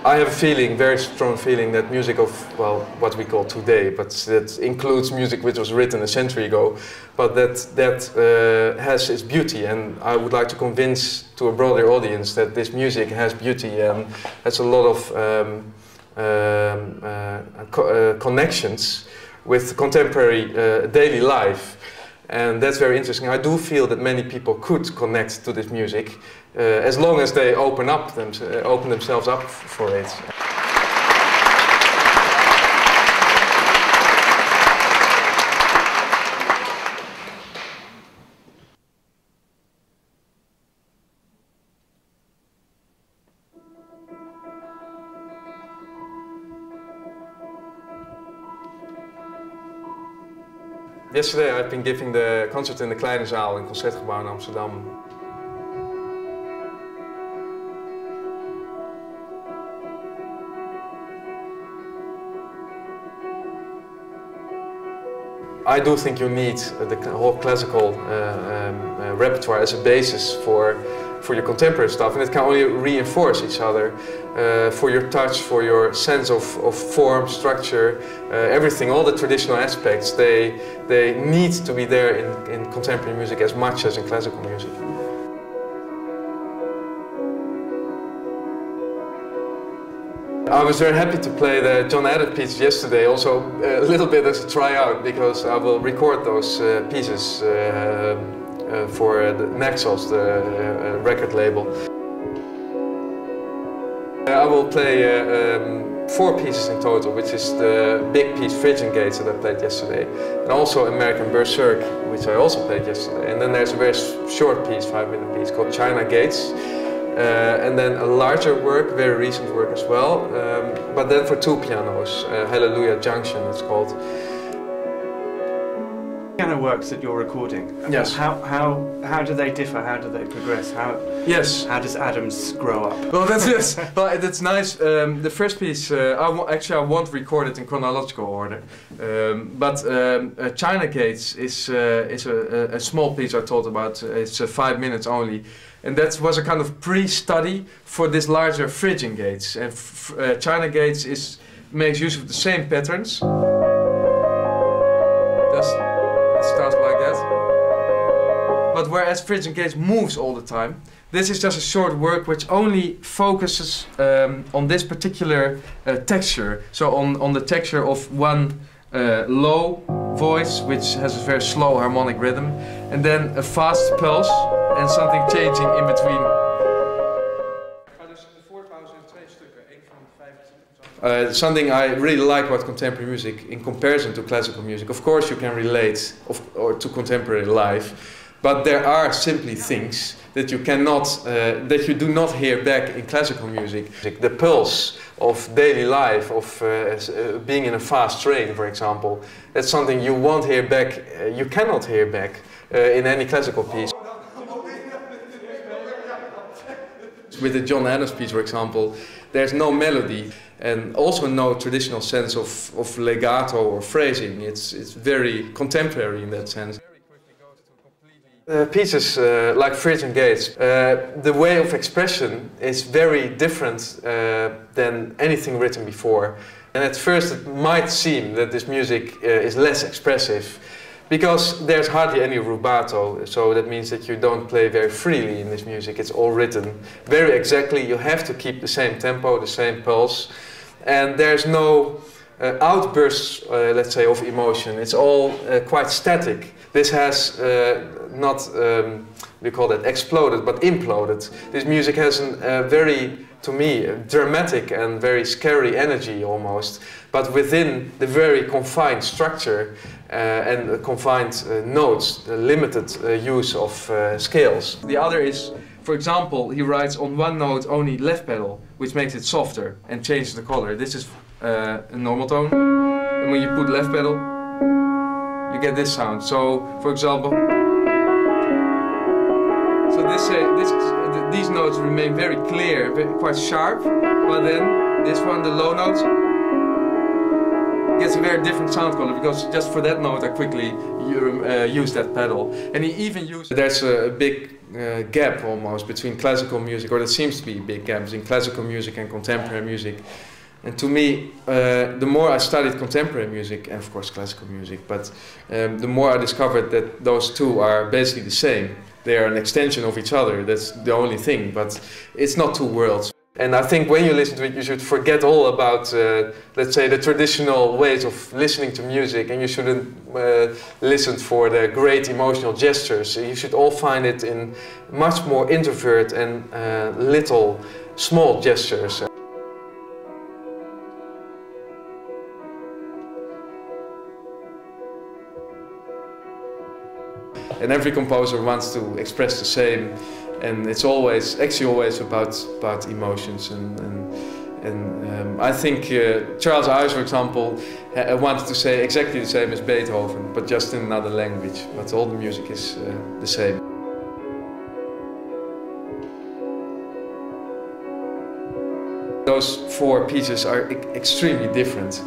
I have a feeling, very strong feeling, that music of, well, what we call today, but that includes music which was written a century ago, but that has its beauty, and I would like to convince to a broader audience that this music has beauty and has a lot of connections with contemporary daily life. And that's very interesting. I do feel that many people could connect to this music as long as they open themselves up for it. Yesterday I've been giving the concert in the Kleine Zaal in Concertgebouw in Amsterdam. I do think you need the whole classical repertoire as a basis for your contemporary stuff, and it can only reinforce each other for your touch, for your sense of form, structure, everything, all the traditional aspects, they need to be there in contemporary music as much as in classical music. I was very happy to play the John Adams piece yesterday, also a little bit as a tryout, because I will record those pieces for the Naxos, the record label. I will play 4 pieces in total, which is the big piece Phrygian Gates that I played yesterday, and also American Berserk, which I also played yesterday. And then there's a very short piece, 5-minute piece, called China Gates. And then a larger work, very recent work as well, but then for 2 pianos, Hallelujah Junction it's called. Piano works that you're recording. Yes. How do they differ? How do they progress? How does Adams grow up? Well, that's it. Well, that's nice. The first piece, actually I won't record it in chronological order, but China Gates is a small piece I told about. It's 5 minutes only. And that was a kind of pre-study for this larger Phrygian Gates. And China Gates makes use of the same patterns. It starts like that. But whereas Phrygian Gates moves all the time, this is just a short work which only focuses on this particular texture. So on the texture of one low voice, which has a very slow harmonic rhythm, and then a fast pulse and something changing in between. Something I really like about contemporary music in comparison to classical music. Of course you can relate to contemporary life, but there are simply things that you cannot, that you do not hear back in classical music. The pulse of daily life, of being in a fast train, for example, that's something you won't hear back, you cannot hear back in any classical piece. With the John Adams piece, for example, there's no melody and also no traditional sense of legato or phrasing. It's very contemporary in that sense. Pieces like Phrygian Gates, the way of expression is very different than anything written before. And at first it might seem that this music is less expressive, because there's hardly any rubato, so that means that you don't play very freely in this music. It's all written very exactly. You have to keep the same tempo, the same pulse, and there's no outbursts, let's say, of emotion. It's all quite static. This has not, we call that exploded, but imploded. This music has a very, to me, dramatic and very scary energy almost, but within the very confined structure and confined notes, the limited use of scales. The other is, for example, he writes on one note only left pedal, which makes it softer and changes the color. This is a normal tone, and when you put left pedal, you get this sound. So, for example, these notes remain very clear, quite sharp, but then this one, the low notes, gets it's a very different sound quality because just for that note I quickly use that pedal. And he even used... There's a big gap almost between classical music, or there seems to be big gaps in classical music and contemporary music. And to me, the more I studied contemporary music, and of course classical music, but the more I discovered that those two are basically the same. They are an extension of each other, that's the only thing, but it's not two worlds. And I think when you listen to it, you should forget all about, let's say, the traditional ways of listening to music, and you shouldn't listen for the great emotional gestures. You should all find it in much more introvert and little, small gestures. And every composer wants to express the same, and it's always, actually always about emotions. And I think Charles Ives, for example, wanted to say exactly the same as Beethoven, but just in another language. But all the music is the same. Those four pieces are extremely different.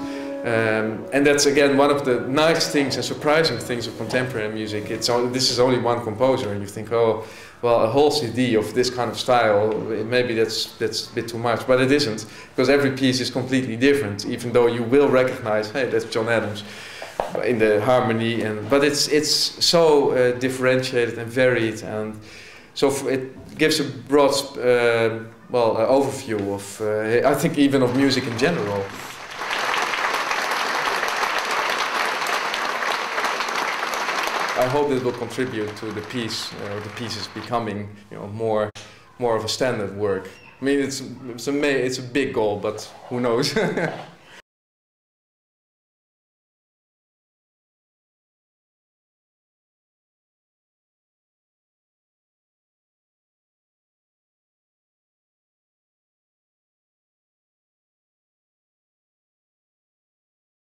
And that's again one of the nice things and surprising things of contemporary music. This is only one composer, and you think, oh, well, a whole CD of this kind of style, maybe that's a bit too much, but it isn't, because every piece is completely different, even though you will recognize, hey, that's John Adams in the harmony, but it's so differentiated and varied, and so it gives a broad overview of, I think, even of music in general. I hope it will contribute to the piece, the pieces becoming, more of a standard work. I mean, it's a big goal, but who knows?